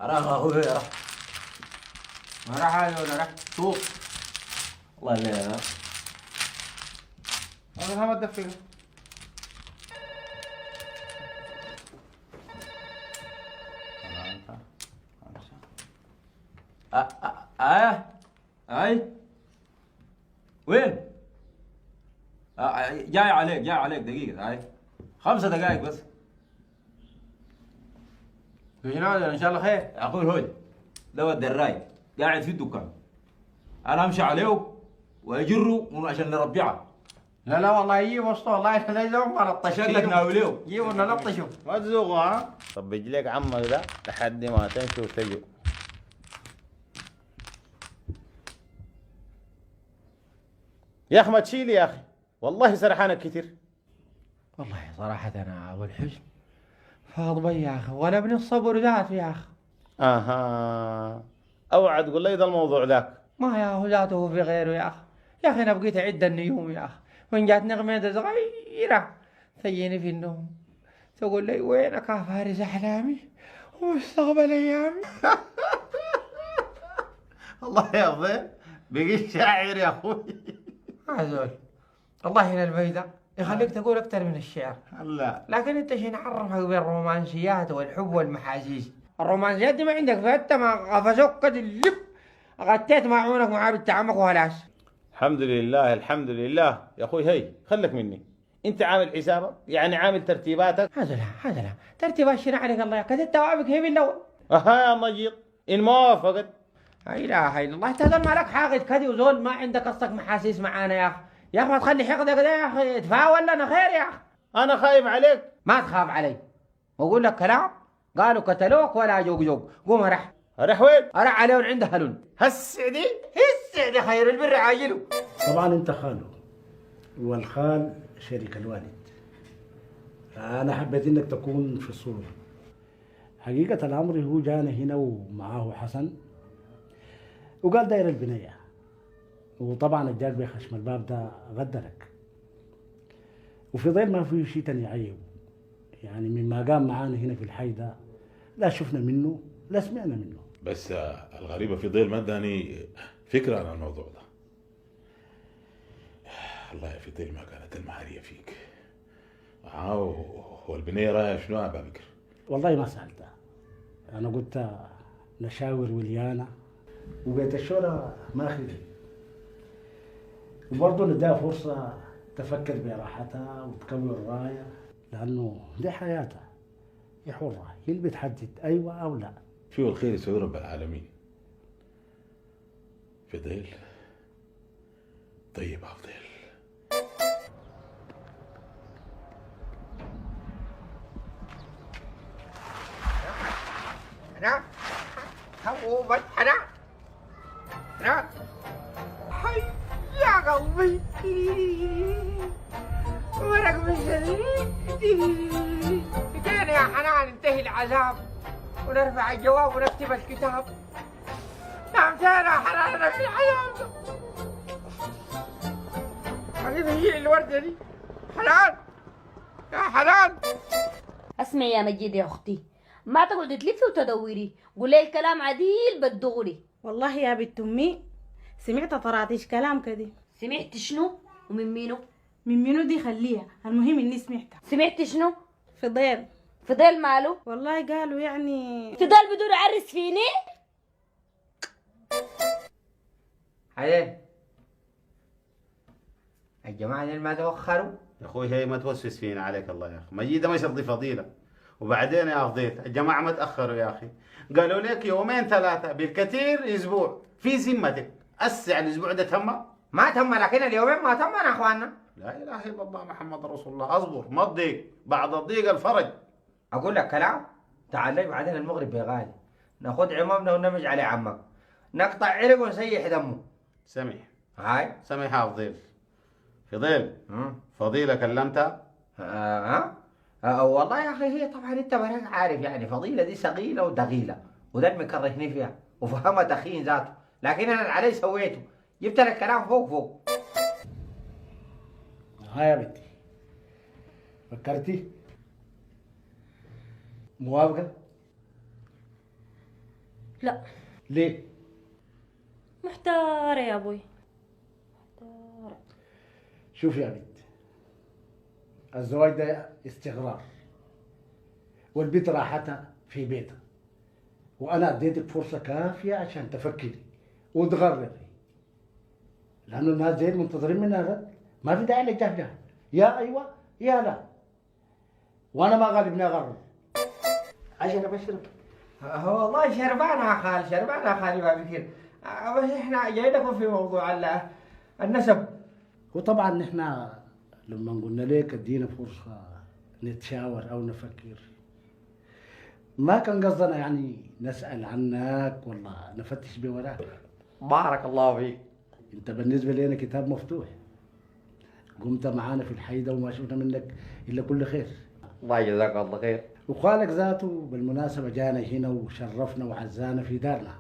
راح اخوي راح. ما راح هذا راح سوق. والله الليلة انا انا ما تدفق. اي وين؟ جاي عليك دقيقة هاي 5 دقائق بس. هنا ان شاء الله خير. يا اخوي هوي ده الدراي قاعد في الدكان، انا امشي عليه واجره عشان نربعه. لا لا والله يجيب وسطه والله احنا زي ما لطشوا شكلك ناوليه. جيبوا نلطشوا ما تزوقوا ها. طب لك عمك ده لحد ما تمشي وتجوا. يا اخي ما تشيل يا اخي، والله سرحانك كتير. والله صراحة أنا أبو الحزن فاض بي يا أخي ولا ابن الصبر ذاته يا أخي. اها اوعى تقول لي ده الموضوع ذاك. ما يا هو ذاته في غيره يا أخي. يا أخي أنا بقيت أعد النيوم يا أخي، وإن جات نغمة صغيرة تجيني في النوم تقول لي وينك يا فارس أحلامي ومستقبل أيامي. والله يا ضيف بقيت شاعر يا اخوي. عزول الله هنا البيضة يخليك تقول أكثر من الشعر. لا لكن أنت شين عرفك بالرومانسيات والحب والمحاسيس. الرومانسيات دي ما عندك فاتة ما قفزوك كده اللب غطيت معونك معاه بالتعمق وهلاس. الحمد لله الحمد لله يا اخوي. هي خلك مني، انت عامل حسابك يعني عامل ترتيباتك. هذا لا ترتيبات شنو عليك الله يا كده توابك هي من الأول. اها يا مجيد ان ما وافقت. لا اله الا الله انت هذول مالك حاقد كذي وزول ما عندك قصدك محاسيس معانا يا اخي. يا اخي ما تخلي حقدك ده يا اخي تفاول لنا خير يا اخي. انا خايف عليك. ما تخاف علي واقول لك كلام قالوا قتلوك ولا جوق قوم رح راح وين؟ ارع عليهم عنده هلون هالسعدي السعد خير البر عاجله. طبعا انت خاله والخال شريك الوالد، انا حبيت انك تكون في الصورة. حقيقة الامر هو جانا هنا ومعاه حسن وقال داير البنية، وطبعا الجاك بخشم الباب ده غدرك، وفي ضيل ما فيه شيء تاني يعيب. يعني مما قام معانا هنا في الحي ده لا شفنا منه لا سمعنا منه. بس الغريبة في ضيل ما اداني فكرة عن الموضوع ده. الله يا في ضيل ما كانت المحارية فيك. والبنية رايحة شنو يا أبا بكر؟ والله ما سألتها، أنا قلت نشاور وليانا وبيت الشورى ما خلي، وبرضه نديها فرصة تفكر براحتها وتكون راية، لأنه دي حياتها هي حرة، هي اللي بتحدد أيوة أو لا. شو الخير يسوي رب العالمين. في ضيل طيب أفضل. أنا هو أنا حي يا قلبي ورق بالشديد كان يا حنان انتهي العذاب ونرفع الجواب ونكتب الكتاب. نعم كان يا حنان انا في العذاب. حبيبي هي الوردة دي حنان يا حنان. اسمعي يا مجيد يا اختي، ما تقعدي تلفي وتدوري، قولي الكلام عديل بالدغري. والله يا بنت امي سمعت طراتيش كلام كده. سمعت شنو ومن مينو؟ من منو دي خليها، المهم اني سمعتها. سمعت شنو؟ فضيل. فضيل ماله؟ والله قالوا يعني فضيل بدون يعرس فيني. عليه الجماعة اللي ما توخروا يا اخوي هي ما توسوس فينا عليك الله يا اخي. مجيده ما شرطي فضيله. وبعدين يا فضيل الجماعه ما تاخروا يا اخي، قالوا لك يومين 3 بالكثير اسبوع. في ذمتك اسع الاسبوع ده تم؟ ما تم، لكن اليومين ما تم يا اخواننا. لا اله الا الله محمد رسول الله. اصبر ما تضيق، بعد الضيق الفرج. اقول لك كلام تعال لي بعدين المغرب يا غالي ناخذ عمامنا ونمج على عمك نقطع عرق ونسيح دمه. سمح هاي سمح يا فضيل. فضيل فضيله كلمتها؟ والله يا اخي هي طبعا انت ما عارف يعني فضيله دي ثقيله ودغيله وده اللي مكرهني فيها وفهمها تخين ذاته، لكن انا اللي علي سويته جبت لك كلام فوق. ها يا بنتي فكرتي؟ موافقة؟ لا. ليه؟ محتارة يا ابوي. شوف يا بنت، الزواج ده استغرار، والبنت راحتها في بيتها، وانا اديتك فرصه كافيه عشان تفكري وتغرري، لانه الناس زي منتظرين منها رد، ما في داعي للجهجه، يا ايوه يا لا، وانا ما غالبني اغرر. عشان ابشرك. هو والله شربان يا خال، شربان يا خالي ما بكير. بس احنا جايين في موضوع النسب. وطبعا نحن لما قلنا لك ادينا فرصه نتشاور او نفكر، ما كان قصدنا يعني نسال عنك ولا نفتش بوراك. بارك الله فيك. انت بالنسبه لنا كتاب مفتوح، قمت معانا في الحي ده وما شفنا منك الا كل خير. الله يجزاك الله خير. وخالك ذاته بالمناسبه جانا هنا وشرفنا وعزانا في دارنا،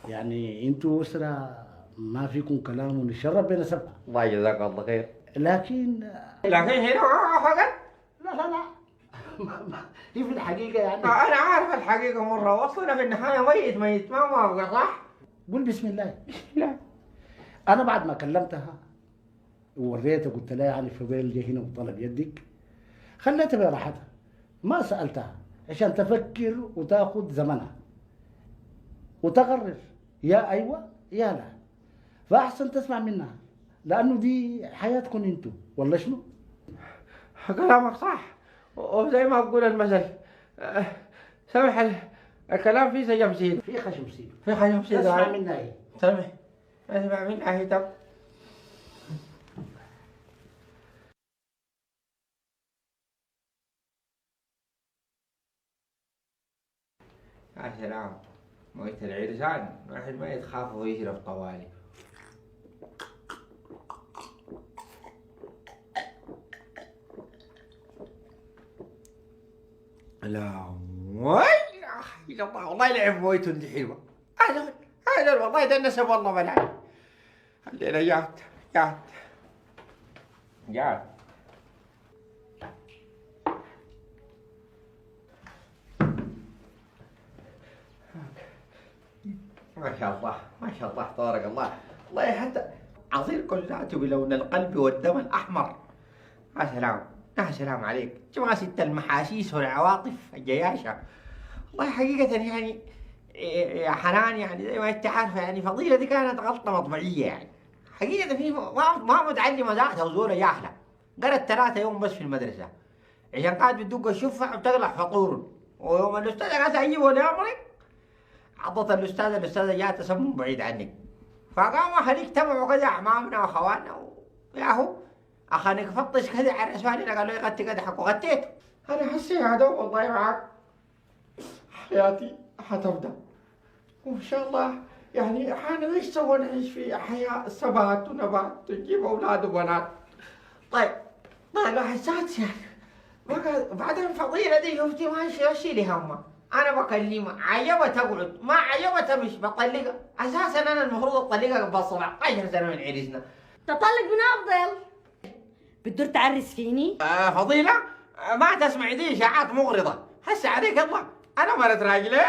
يعني انتوا اسره ما فيكم كلام ونشرف بنسبها. الله يجزاك الله خير. لكن هنا فقط. لا هي في الحقيقه يعني انا عارف الحقيقه مره، وصلنا في النهايه ميت ما موافق صح؟ قول بسم الله. لا. انا بعد ما كلمتها ووريتها قلت لها يعني فضيل جه هنا وطلب يدك، خليتها براحتها، ما سالتها عشان تفكر وتاخذ زمنها وتقرر يا ايوه يا لا، فاحسن تسمع منها لانه دي حياتكم انتم ولا شنو؟ كلامك صح، وزي ما اقول المثل سمح الكلام فيه سجمسين. في خشم سيد، في خشمسين. اسمع منها ايه؟ سمح اسمع منها هي. طب يا سلام، مويت العرسان الواحد ما يتخاف ويشرب طوالي. لا وي يا اخي الله، والله لعب مويتون دي حلوه. هذا والله ده النسب والله بلعب. الليله جات ما شاء الله ما شاء الله تبارك الله. والله حتى عصيركم ذاته بلون القلب والدم الأحمر. يا سلام يا سلام عليك، جماعة ست المحاسيس والعواطف الجياشة. والله حقيقة يعني يا حنان، يعني زي ما انت عارفة يعني فضيلة دي كانت غلطة مطبعية يعني. حقيقة في ما متعلمة ذاتها وزولة جاهلة، قرأت 3 يوم بس في المدرسة عشان قاعد بتدق الشفع وتقلع فطور، ويوم الأستاذ قالت أجيبه لأمرك عضت الأستاذة جات تسمم بعيد عنك، فقام أهليك تبعوا كذا أعمامنا وأخواننا وياهو أخانك فطش كذا على رسالنا قالوا لي غتي قدحك وغتيته. أنا حسيت هذا والله معك حياتي حتبدأ وإن شاء الله يعني حنعيش سوا، نعيش في حياة ثبات ونبات تجيب أولاد وبنات. طيب الواحد سات يعني بعدين فضيلة دي شفتي ماشي لي همه، أنا بكلمها عجبت أقعد، ما عجبت مش بطلقها. أساسا أنا المفروض أطلقها قبل 17 سنة من عرسنا. تطلق من أفضل. بتدور تعرس فيني؟ فضيلة ما تسمعي دي إشاعات مغرضة، هسه عليك الله أنا مرت راجلين.